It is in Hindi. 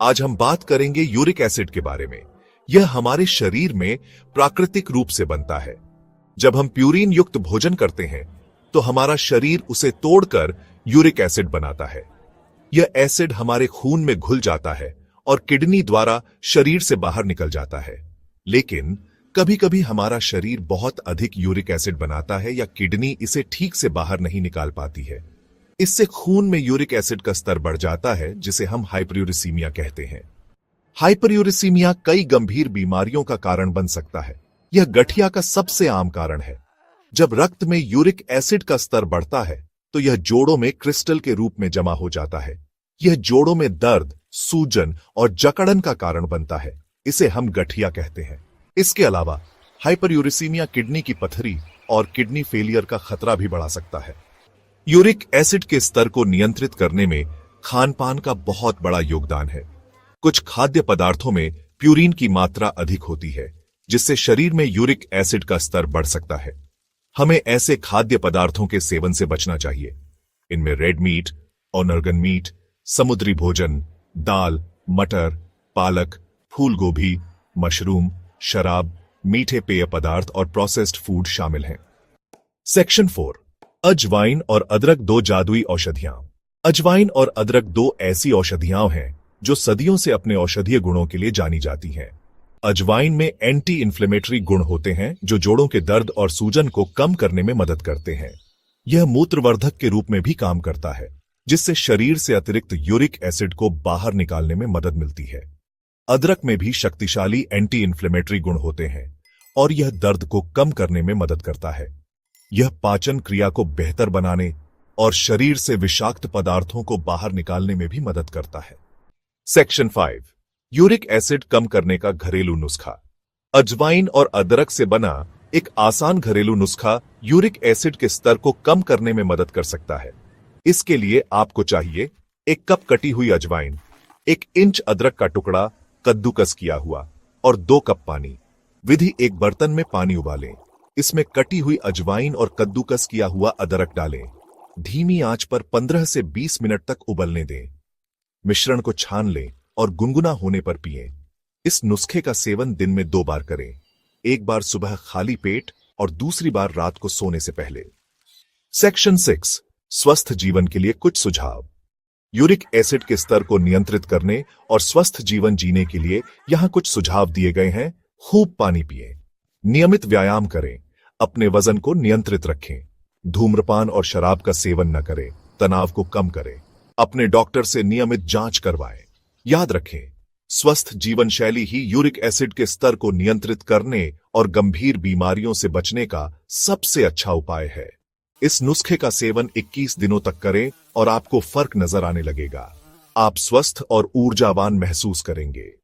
आज हम बात करेंगे यूरिक एसिड के बारे में। यह हमारे शरीर में प्राकृतिक रूप से बनता है। जब हम प्यूरिन युक्त भोजन करते हैं तो हमारा शरीर उसे तोड़कर यूरिक एसिड बनाता है। यह एसिड हमारे खून में घुल जाता है और किडनी द्वारा शरीर से बाहर निकल जाता है। लेकिन कभी कभी हमारा शरीर बहुत अधिक यूरिक एसिड बनाता है या किडनी इसे ठीक से बाहर नहीं निकाल पाती है। इससे खून में यूरिक एसिड का स्तर बढ़ जाता है, जिसे हम हाइपरयूरिसीमिया कहते हैं। हाइपरयूरिसीमिया कई गंभीर बीमारियों का कारण बन सकता है। यह गठिया का सबसे आम कारण है। जब रक्त में यूरिक एसिड का स्तर बढ़ता है तो यह जोड़ों में क्रिस्टल के रूप में जमा हो जाता है। यह जोड़ों में दर्द, सूजन और जकड़न का कारण बनता है। इसे हम गठिया कहते हैं। इसके अलावा हाइपरयूरिसीमिया किडनी की पथरी और किडनी फेलियर का खतरा भी बढ़ा सकता है। यूरिक एसिड के स्तर को नियंत्रित करने में खान-पान का बहुत बड़ा योगदान है। कुछ खाद्य पदार्थों में प्यूरिन की मात्रा अधिक होती है, जिससे शरीर में यूरिक एसिड का स्तर बढ़ सकता है। हमें ऐसे खाद्य पदार्थों के सेवन से बचना चाहिए। इनमें रेड मीट, ऑर्गन मीट, समुद्री भोजन, दाल, मटर, पालक, फूल गोभी, मशरूम, शराब, मीठे पेय पदार्थ और प्रोसेस्ड फूड शामिल हैं। सेक्शन 4, अजवाइन और अदरक दो जादुई औषधियां। अजवाइन और अदरक दो ऐसी औषधियां हैं जो सदियों से अपने औषधीय गुणों के लिए जानी जाती हैं। अजवाइन में एंटी इन्फ्लेमेटरी गुण होते हैं जो जोड़ों के दर्द और सूजन को कम करने में मदद करते हैं। यह मूत्रवर्धक के रूप में भी काम करता है, जिससे शरीर से अतिरिक्त यूरिक एसिड को बाहर निकालने में मदद मिलती है। अदरक में भी शक्तिशाली एंटी इन्फ्लेमेटरी गुण होते हैं और यह दर्द को कम करने में मदद करता है। यह पाचन क्रिया को बेहतर बनाने और शरीर से विषाक्त पदार्थों को बाहर निकालने में भी मदद करता है। सेक्शन 5, यूरिक एसिड कम करने का घरेलू नुस्खा। अजवाइन और अदरक से बना एक आसान घरेलू नुस्खा यूरिक एसिड के स्तर को कम करने में मदद कर सकता है। इसके लिए आपको चाहिए 1 कप कटी हुई अजवाइन, 1 इंच अदरक का टुकड़ा कद्दूकस किया हुआ और 2 कप पानी। विधि: एक बर्तन में पानी उबालें, इसमें कटी हुई अजवाइन और कद्दूकस किया हुआ अदरक डालें। धीमी आंच पर 15 से 20 मिनट तक उबलने दें। मिश्रण को छान लें और गुनगुना होने पर पिएं। इस नुस्खे का सेवन दिन में 2 बार करें, एक बार सुबह खाली पेट और दूसरी बार रात को सोने से पहले। सेक्शन 6, स्वस्थ जीवन के लिए कुछ सुझाव। यूरिक एसिड के स्तर को नियंत्रित करने और स्वस्थ जीवन जीने के लिए यहां कुछ सुझाव दिए गए हैं। खूब पानी पिएं, नियमित व्यायाम करें, अपने वजन को नियंत्रित रखें, धूम्रपान और शराब का सेवन न करें, तनाव को कम करें, अपने डॉक्टर से नियमित जांच करवाएं। याद रखें, स्वस्थ जीवन शैली ही यूरिक एसिड के स्तर को नियंत्रित करने और गंभीर बीमारियों से बचने का सबसे अच्छा उपाय है। इस नुस्खे का सेवन 21 दिनों तक करें और आपको फर्क नजर आने लगेगा। आप स्वस्थ और ऊर्जावान महसूस करेंगे।